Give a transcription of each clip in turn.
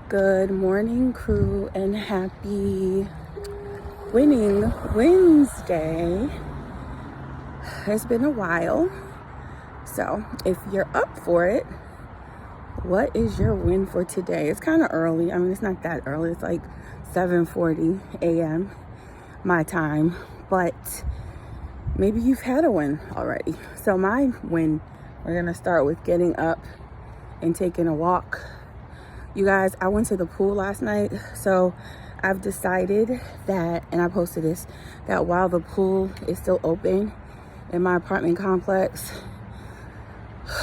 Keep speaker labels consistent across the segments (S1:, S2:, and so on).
S1: Good morning, crew, and happy winning Wednesday. It's been a while, so if you're up for it, what is your win for today? It's kind of early. I mean, it's not that early. It's like 7:40 a.m. my time, but maybe you've had a win already. So my win, we're gonna start with getting up and taking a walk. You guys, I went to the pool last night, so I've decided that, and I posted this, that while the pool is still open in my apartment complex,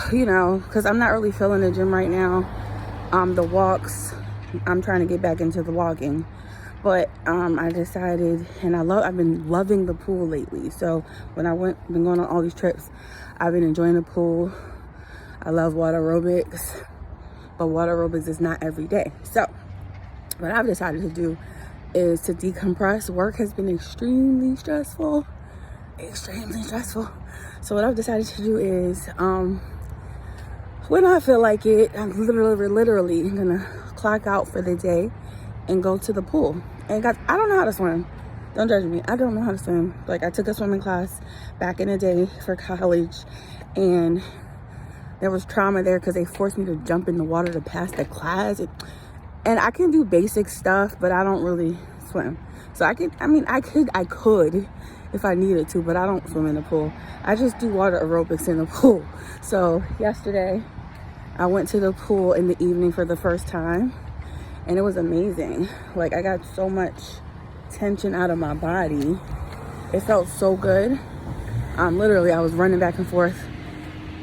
S1: because I'm not really feeling the gym right now. The walks, I'm trying to get back into the walking, but I decided, and I've been loving the pool lately. So when been going on all these trips, I've been enjoying the pool. I love water aerobics. But water aerobics is not every day. So what I've decided to do is to decompress. Work has been extremely stressful. So what I've decided to do is when I feel like it, I'm literally gonna clock out for the day and go to the pool. And guys, I don't know how to swim. Don't judge me. I don't know how to swim. Like, I took a swimming class back in the day for college, and there was trauma there because they forced me to jump in the water to pass the class. And I can do basic stuff, but I don't really swim. So I could if I needed to, but I don't swim in the pool. I just do water aerobics in the pool. So yesterday, I went to the pool in the evening for the first time, and it was amazing. Like, I got so much tension out of my body. It felt so good. Literally, I was running back and forth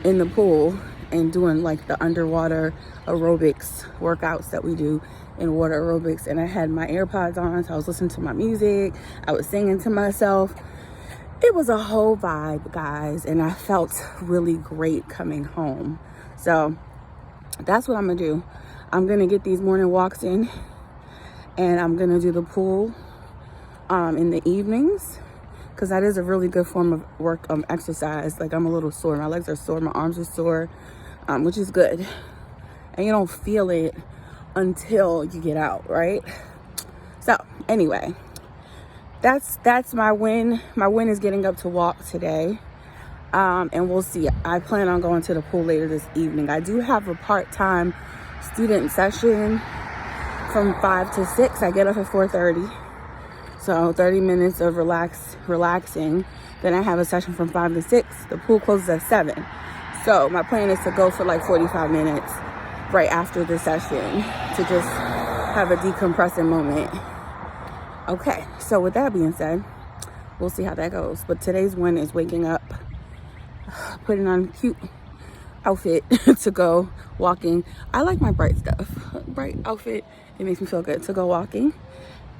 S1: in the pool and doing like the underwater aerobics workouts that we do in water aerobics. And I had my AirPods on, so I was listening to my music. I was singing to myself. It was a whole vibe, guys, and I felt really great coming home. So that's what I'm gonna do. I'm gonna get these morning walks in, and I'm gonna do the pool in the evenings, because that is a really good form of exercise. Like, I'm a little sore. My legs are sore. My arms are sore, which is good. And you don't feel it until you get out, right? So anyway, that's my win. My win is getting up to walk today. And we'll see. I plan on going to the pool later this evening. I do have a part-time student session from 5 to 6. I get up at 4:30. So 30 minutes of relaxing. Then I have a session from 5 to 6. The pool closes at 7. So my plan is to go for like 45 minutes right after the session to just have a decompressing moment. Okay, so with that being said, we'll see how that goes. But today's win is waking up, putting on a cute outfit to go walking. I like my bright stuff. Bright outfit, it makes me feel good to go walking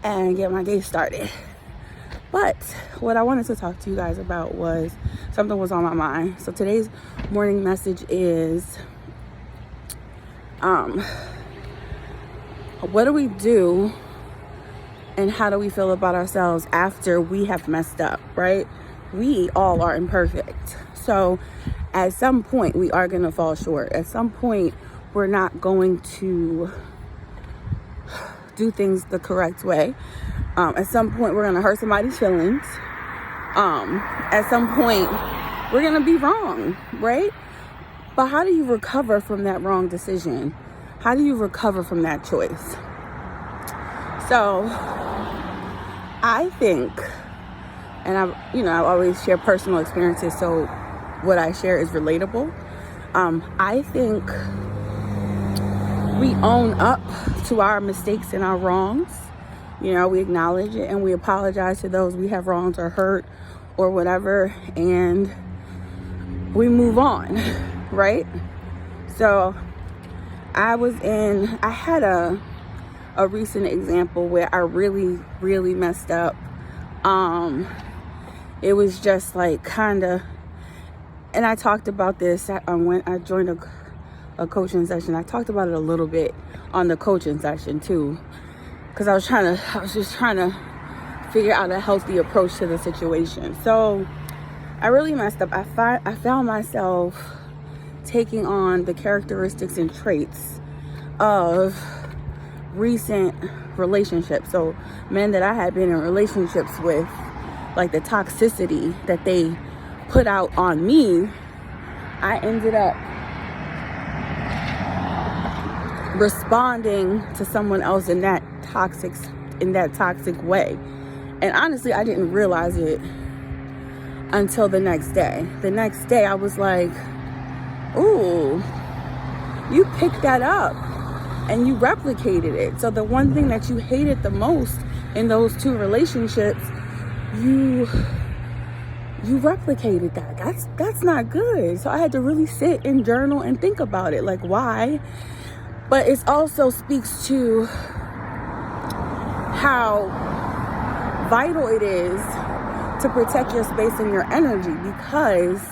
S1: and get my day started. But what I wanted to talk to you guys about was something was on my mind. So today's morning message is what do we do and how do we feel about ourselves after we have messed up, right? We all are imperfect. So at some point we are going to fall short. At some point we're not going to do things the correct way. At some point we're gonna hurt somebody's feelings. At some point we're gonna be wrong, right? But how do you recover from that wrong decision? How do you recover from that choice? So I think, and I always share personal experiences, so what I share is relatable. I think we own up to our mistakes and our wrongs. We acknowledge it and we apologize to those we have wronged or hurt or whatever, and we move on, right? So I had a recent example where I really, really messed up. It was just like and I talked about this when I joined a coaching session. I talked about it a little bit on the coaching session too, because I was just trying to figure out a healthy approach to the situation. So I really messed up. I found myself taking on the characteristics and traits of recent relationships. So men that I had been in relationships with, like the toxicity that they put out on me, I ended up responding to someone else in that toxic way. And honestly, I didn't realize it until the next day. The next day I was like, ooh, you picked that up and you replicated it. So the one thing that you hated the most in those two relationships, you replicated that. That's not good. So I had to really sit and journal and think about it, like why. But it also speaks to how vital it is to protect your space and your energy, because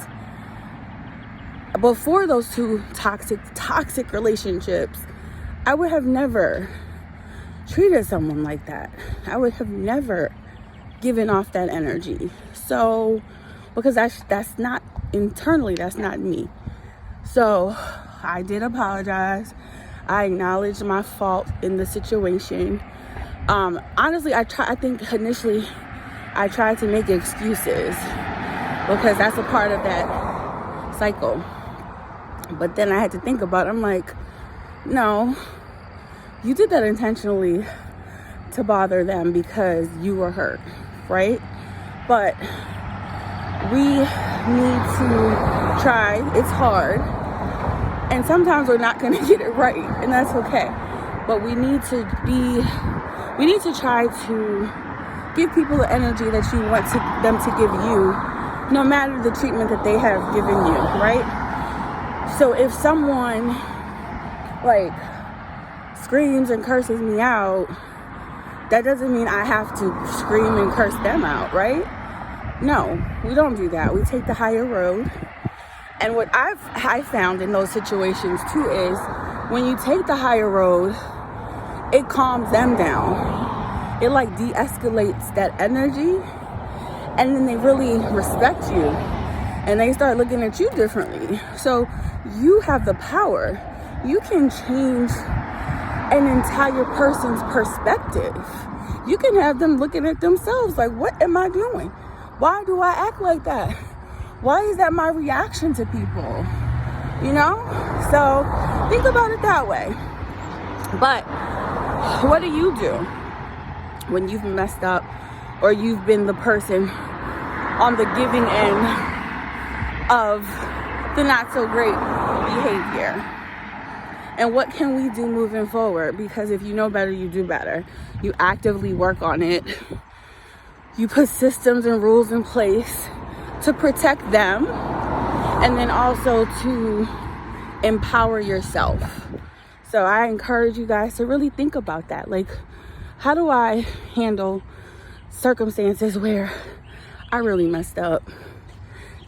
S1: before those two toxic relationships, I would have never treated someone like that. I would have never given off that energy. So, because that's not internally, that's not me. So I did apologize. I acknowledged my fault in the situation. Honestly, I think initially I tried to make excuses because that's a part of that cycle. But then I had to think about it. I'm like, no, you did that intentionally to bother them because you were hurt, right? But we need to try. It's hard. And sometimes we're not going to get it right, and that's okay. But we need to try to give people the energy that you want them to give you, no matter the treatment that they have given you, right? So if someone like screams and curses me out, that doesn't mean I have to scream and curse them out, right? No, we don't do that. We take the higher road. And what I found in those situations too is when you take the higher road, it calms them down. It like de-escalates that energy, and then they really respect you and they start looking at you differently. So you have the power. You can change an entire person's perspective. You can have them looking at themselves like, what am I doing? Why do I act like that? Why is that my reaction to people? You know? So think about it that way. But what do you do when you've messed up or you've been the person on the giving end of the not so great behavior? And what can we do moving forward? Because if you know better, you do better. You actively work on it. You put systems and rules in place to protect them, and then also to empower yourself. So I encourage you guys to really think about that. Like, how do I handle circumstances where I really messed up?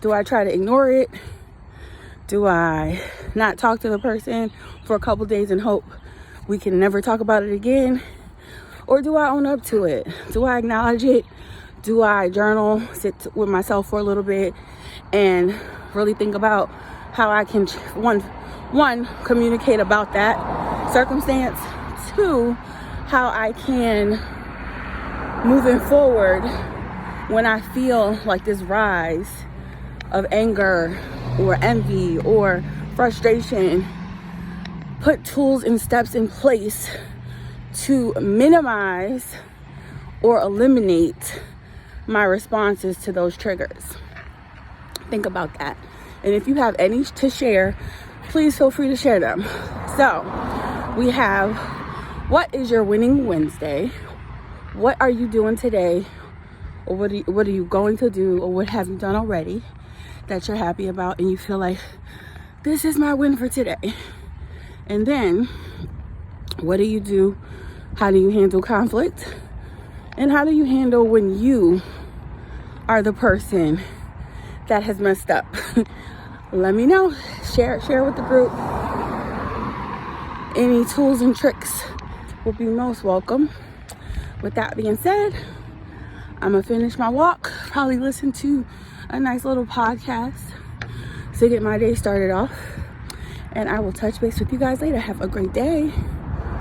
S1: Do I try to ignore it? Do I not talk to the person for a couple days and hope we can never talk about it again? Or do I own up to it? Do I acknowledge it? Do I journal, sit with myself for a little bit and really think about how I can, one, communicate about that circumstance, two, how I can, moving forward, when I feel like this rise of anger or envy or frustration, put tools and steps in place to minimize or eliminate my responses to those triggers. Think about that. And if you have any to share, please feel free to share them. So we have, what is your winning Wednesday? What are you doing today? Or what are you going to do? Or what have you done already that you're happy about and you feel like, this is my win for today? And then, what do you do? How do you handle conflict? And how do you handle when you are the person that has messed up? Let me know. Share with the group. Any tools and tricks will be most welcome. With that being said, I'm gonna finish my walk, probably listen to a nice little podcast to get my day started off, and I will touch base with you guys later. Have a great day.